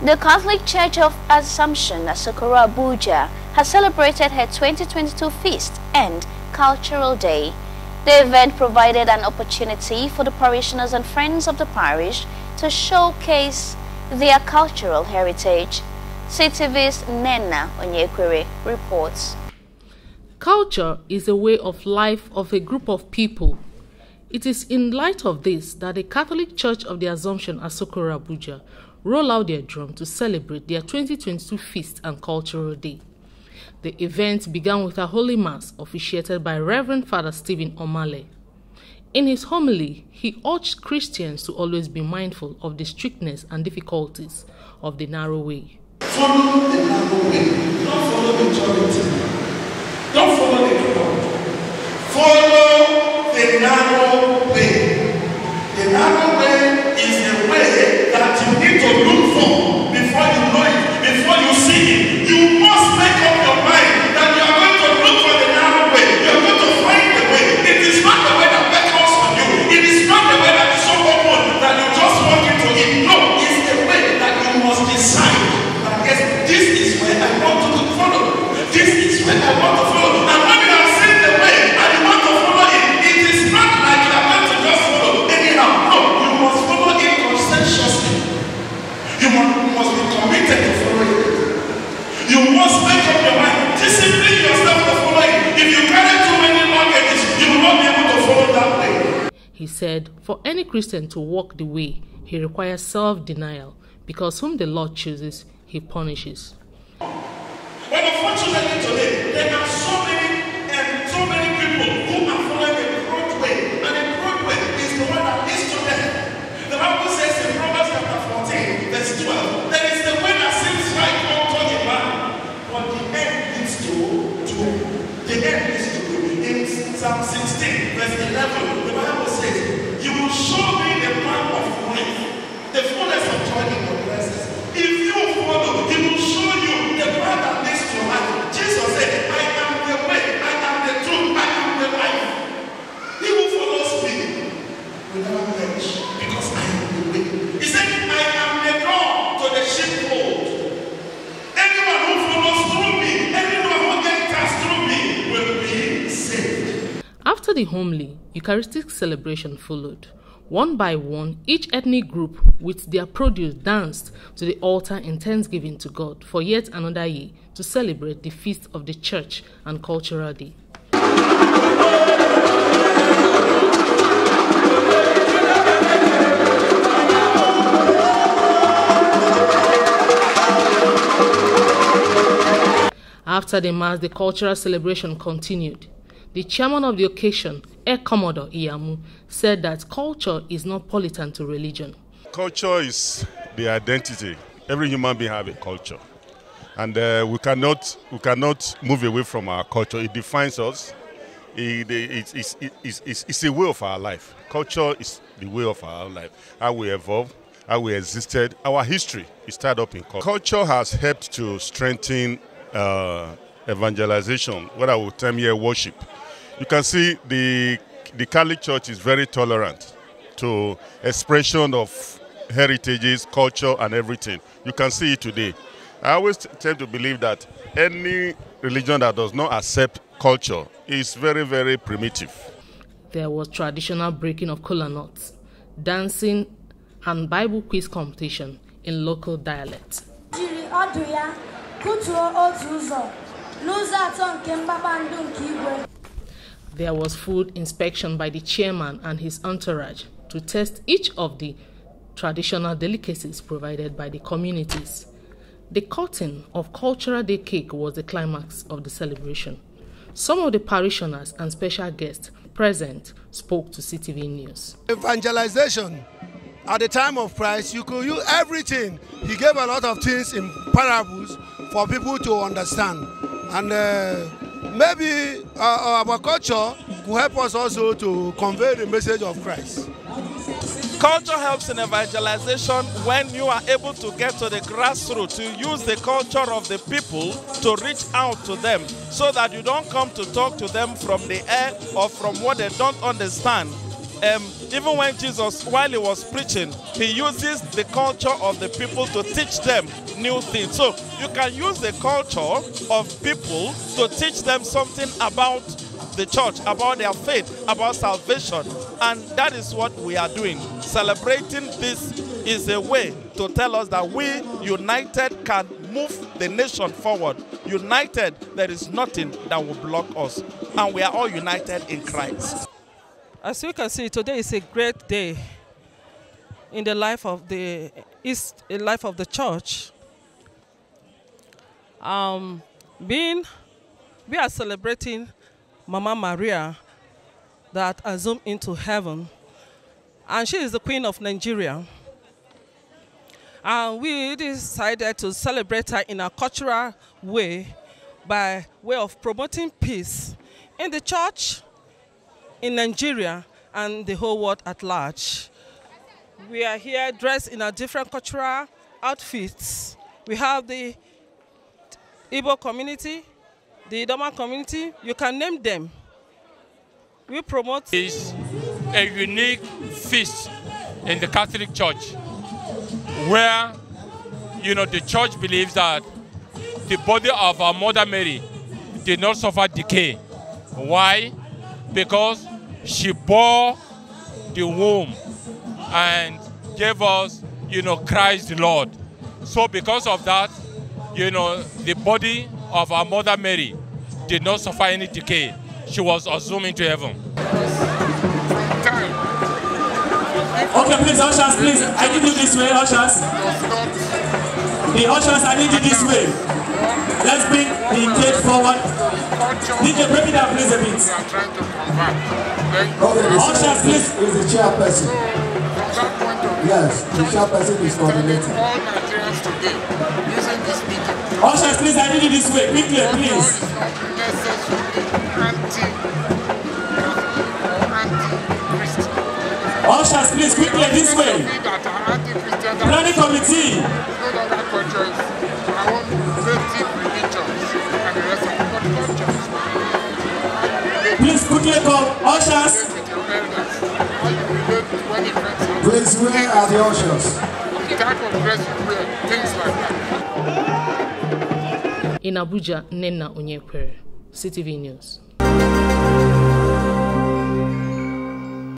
The Catholic Church of Assumption, Asokoro, Abuja, has celebrated her 2022 Feast and Cultural Day. The event provided an opportunity for the parishioners and friends of the parish to showcase their cultural heritage. CTV's Nena Onyekwere reports. Culture is a way of life of a group of people. It is in light of this that the Catholic Church of the Assumption, Asokoro, Abuja, roll out their drum to celebrate their 2022 Feast and Cultural Day. The event began with a Holy Mass officiated by Reverend Father Stephen Omale. In his homily, he urged Christians to always be mindful of the strictness and difficulties of the narrow way. Follow the narrow way, don't follow the majority, don't follow the crowd. Follow the narrow way. The narrow way is a way that you need to look for before you know it, before you see it. You must make up your mind that you are going to look for the narrow way. You are going to find the way. It is not the way that beckons on you. It is not the way that is so open that you just walk into it. No, it's the way that you must decide that yes, this is where I want to follow. This is where I want to follow. And when you have seen the way and you want to follow it, it is not like you are going to just follow anyhow. No, you must follow it conscientiously. You must be committed to follow it. You must make up your mind. Discipline yourself to follow it. If you carry too many baggages, you will not be able to follow that way. He said, for any Christian to walk the way, he requires self-denial, because whom the Lord chooses, he punishes. But unfortunately today, there are so many people who are following a broad way, and a broad way is the one that leads to death. The Bible says in Proverbs chapter 14, verse 12, there is the way that seems right unto a man, but the end leads to doom. The end leads to doom. In Psalm 16, verse 11, the Bible says, you will show me the path of life, the fullness of joy in your blessings. If you follow, he will show you the path that leads to life. Jesus said, I am the way, I am the truth, I am the life. He who follows me will never perish, because I am the way. He said, I am the door to the sheepfold. Anyone who follows through me, anyone who enters through me will be saved. After the homily, Eucharistic celebration followed. One by one, each ethnic group with their produce danced to the altar in thanksgiving to God for yet another year to celebrate the feast of the Church and Cultural Day. After the Mass, the cultural celebration continued. The chairman of the occasion, Air Commodore Iyamu, said that culture is not politan to religion. Culture is the identity. Every human being has a culture. And we cannot move away from our culture. It defines us. It's a way of our life. Culture is the way of our life. How we evolve, how we existed. Our history is tied up in culture. Culture has helped to strengthen evangelization, what I would term here worship. You can see the Catholic Church is very tolerant to expression of heritages, culture, and everything. You can see it today. I always tend to believe that any religion that does not accept culture is very, very primitive. There was traditional breaking of kola nuts, dancing, and Bible quiz competition in local dialect. There was food inspection by the chairman and his entourage to test each of the traditional delicacies provided by the communities. The cutting of Cultural Day cake was the climax of the celebration. Some of the parishioners and special guests present spoke to CTV News. Evangelization. At the time of Christ, you could use everything. He gave a lot of things in parables for people to understand. And maybe our culture will help us also to convey the message of Christ. Culture helps in evangelization when you are able to get to the grassroots, to use the culture of the people to reach out to them, so that you don't come to talk to them from the air or from what they don't understand. even when Jesus, while he was preaching, he uses the culture of the people to teach them new things. So you can use the culture of people to teach them something about the church, about their faith, about salvation. And that is what we are doing. Celebrating this is a way to tell us that we, united, can move the nation forward. United, there is nothing that will block us. And we are all united in Christ. As you can see, today is a great day in the life of the church. We are celebrating Mama Maria that assumed into heaven, and she is the Queen of Nigeria. And we decided to celebrate her in a cultural way by way of promoting peace in the church, in Nigeria, and the whole world at large. We are here dressed in a different cultural outfits. We have the Igbo community, the Idoma community, you can name them. We promote. It's a unique feast in the Catholic Church where, the church believes that the body of our Mother Mary did not suffer decay. Why? Because she bore the womb and gave us, Christ the Lord. So because of that, the body of our Mother Mary did not suffer any decay. She was assumed into heaven. Okay, please, ushers, please. I need you this way, ushers. The ushers, I need you this way. Let's bring the cake forward. DJ, break it down, please, a bit. Okay, ushers, please. Is the chairperson. Yes, the chairperson is coordinating. All Nigerians today using this meeting. Ushers, please, I need you this way, quickly, please. Ushers, please, quickly, this way. Planning committee. Please, quickly come. Ushers. Please, where are the ushers? The type of dress you wear, things like that. In Abuja, Nena Onyekwere, CTV News.